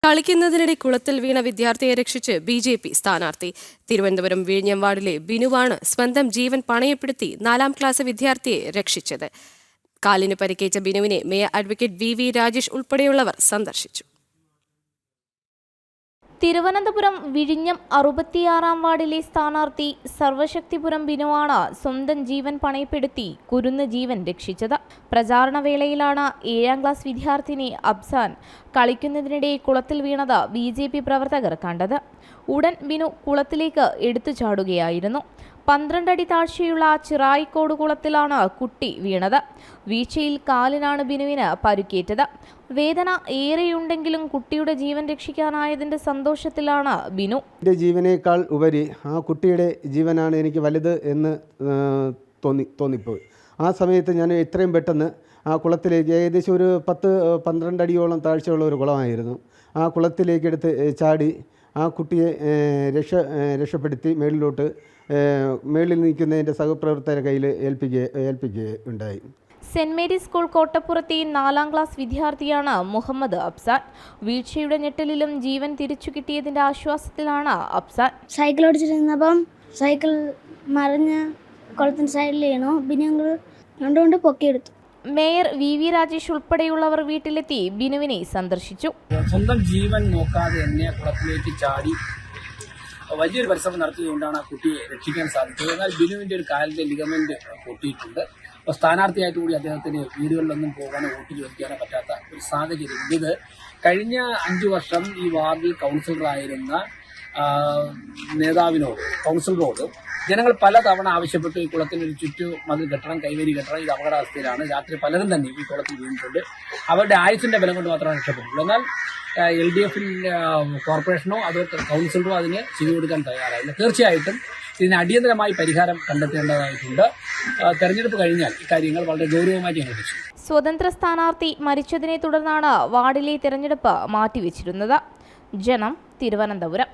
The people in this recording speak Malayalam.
കളിക്കുന്നതിനിടെ കുളത്തിൽ വീണ വിദ്യാർത്ഥിയെ രക്ഷിച്ച് ബി.ജെ.പി. സ്ഥാനാർത്ഥി. തിരുവനന്തപുരം വിഴിഞ്ഞം വാർഡിലെ ബിനുവാണ് സ്വന്തം ജീവൻ പണയപ്പെടുത്തി 4ാം ക്ലാസ് വിദ്യാർത്ഥിയെ രക്ഷിച്ചത്. കാലിന് പരിക്കേറ്റ ബിനുവിനെ മേയർ അഡ്വക്കേറ്റ് വി. രാജേഷ് ഉൾപ്പെടെയുള്ളവർ സന്ദർശിച്ചു. തിരുവനന്തപുരം വിഴിഞ്ഞം 66ാം വാർഡിലെ സ്ഥാനാർത്ഥി സർവശക്തിപുരം ബിനുവാണ് സ്വന്തം ജീവൻ പണയപ്പെടുത്തി കുരുന്ന് ജീവൻ രക്ഷിച്ചത്. പ്രചാരണവേളയിലാണ് 7ാം ക്ലാസ് വിദ്യാർത്ഥിനി അബ്സാൻ കളിക്കുന്നതിനിടെ കുളത്തിൽ വീണത് ബി.ജെ.പി. പ്രവർത്തകർ കണ്ടത്. ഉടൻ ബിനു കുളത്തിലേക്ക് എടുത്തു ചാടുകയായിരുന്നു. 12 അടി താഴ്ചയുള്ള ചിറായിക്കോട് കുളത്തിലാണ് കുട്ടി വീണത്. വീഴ്ചയിൽ കാലിനാണ് ബിനുവിന് പരുക്കേറ്റത്. വേദന ഏറെയുണ്ടെങ്കിലും കുട്ടിയുടെ ജീവൻ രക്ഷിക്കാനായതിന്റെ സന്തോഷത്തിലാണ് ബിനു. എൻ്റെ ജീവനേക്കാൾ ഉപരി ആ കുട്ടിയുടെ ജീവനാണ് എനിക്ക് വലുത് എന്ന് തോന്നിപ്പോയി. ആ സമയത്ത് ഞാൻ എത്രയും പെട്ടെന്ന് ആ കുളത്തിലേക്ക്, ഏകദേശം ഒരു 10-12 അടിയോളം താഴ്ചയുള്ള ഒരു കുളമായിരുന്നു, ആ കുളത്തിലേക്ക് എടുത്ത് ചാടി ആ കുട്ടിയെ രക്ഷപ്പെടുത്തി മേളിൽ നിൽക്കുന്ന എൻ്റെ സഹപ്രവർത്തകരുടെ കയ്യിൽ ഏൽപ്പിക്കുകയുണ്ടായി. സെന്റ് മേരീസ് സ്കൂൾ കോട്ടപ്പുറത്തെ 4ാം ക്ലാസ് വിദ്യാർത്ഥിയാണ് മുഹമ്മദ് അബ്സാൻ. വീഴ്ചയുടെ ഞെട്ടലിലും ജീവൻ തിരിച്ചു കിട്ടിയതിന്റെ ആശ്വാസത്തിലാണ് അബ്സാൻ. സൈക്കിൾ ഓടിച്ചിരുന്നപ്പം സൈക്കിൾ മറിഞ്ഞ് കുളത്തിന് സൈഡിൽ വീണു. പിന്നെ ഞങ്ങൾ കണ്ടുകൊണ്ട് പൊക്കിയെടുത്തു. Mayor V. രാജേഷ് ഉൾപ്പെടെയുള്ളവർ വീട്ടിലെത്തി ബിനുവിനെ സന്ദർശിച്ചു. സ്വന്തം ജീവൻ നോക്കാതെ എന്നെ കുളത്തിലേക്ക് ചാടി വലിയൊരു പരിശ്രമം നടത്തിയതുകൊണ്ടാണ് ആ കുട്ടിയെ രക്ഷിക്കാൻ സാധിച്ചത്. എന്നാൽ ബിനുവിന്റെ ഒരു കാലിന്റെ ലിഗമെന്റ് പൊട്ടിയിട്ടുണ്ട്. അപ്പോൾ സ്ഥാനാർത്ഥിയായിട്ട് കൂടി അദ്ദേഹത്തിന് വീടുകളിലൊന്നും പോകാനോ വോട്ട് ചോദിക്കാനോ പറ്റാത്ത ഒരു സാഹചര്യം. ഇത് കഴിഞ്ഞ 5 വർഷം ഈ വാർഡിൽ കൗൺസിലറായിരുന്ന നേതാവിനോട്, കൗൺസിലറോട് ജനങ്ങൾ പലതവണ ആവശ്യപ്പെട്ടു ഈ കുളത്തിനൊരു ചുറ്റുമതിൽ കെട്ടണം, കൈവരി കെട്ടണം. ഇത് അപകടാവസ്ഥയിലാണ്. രാത്രി പലരും തന്നെ ഈ കുളത്തിൽ വീണിട്ടുണ്ട്. അവരുടെ ആയുസിന്റെ ബലം കൊണ്ട് മാത്രമാണ് രക്ഷപ്പെട്ടുള്ളൂ. എന്നാൽ LDF കോർപ്പറേഷനോ അതോ കൗൺസിലറോ അതിന് ചെയ്തു കൊടുക്കാൻ തയ്യാറായില്ല. തീർച്ചയായിട്ടും ഇതിന് അടിയന്തരമായി പരിഹാരം കണ്ടെത്തേണ്ടതായിട്ടുണ്ട്. തെരഞ്ഞെടുപ്പ് കഴിഞ്ഞാൽ ഇക്കാര്യങ്ങൾ വളരെ ഗൗരവമായി ഞങ്ങൾ ചെയ്യും. സ്വതന്ത്ര സ്ഥാനാർത്ഥി മരിച്ചതിനെ തുടർന്നാണ് വാർഡിലെ തെരഞ്ഞെടുപ്പ് മാറ്റിവെച്ചിരുന്നത്. ജനം, തിരുവനന്തപുരം.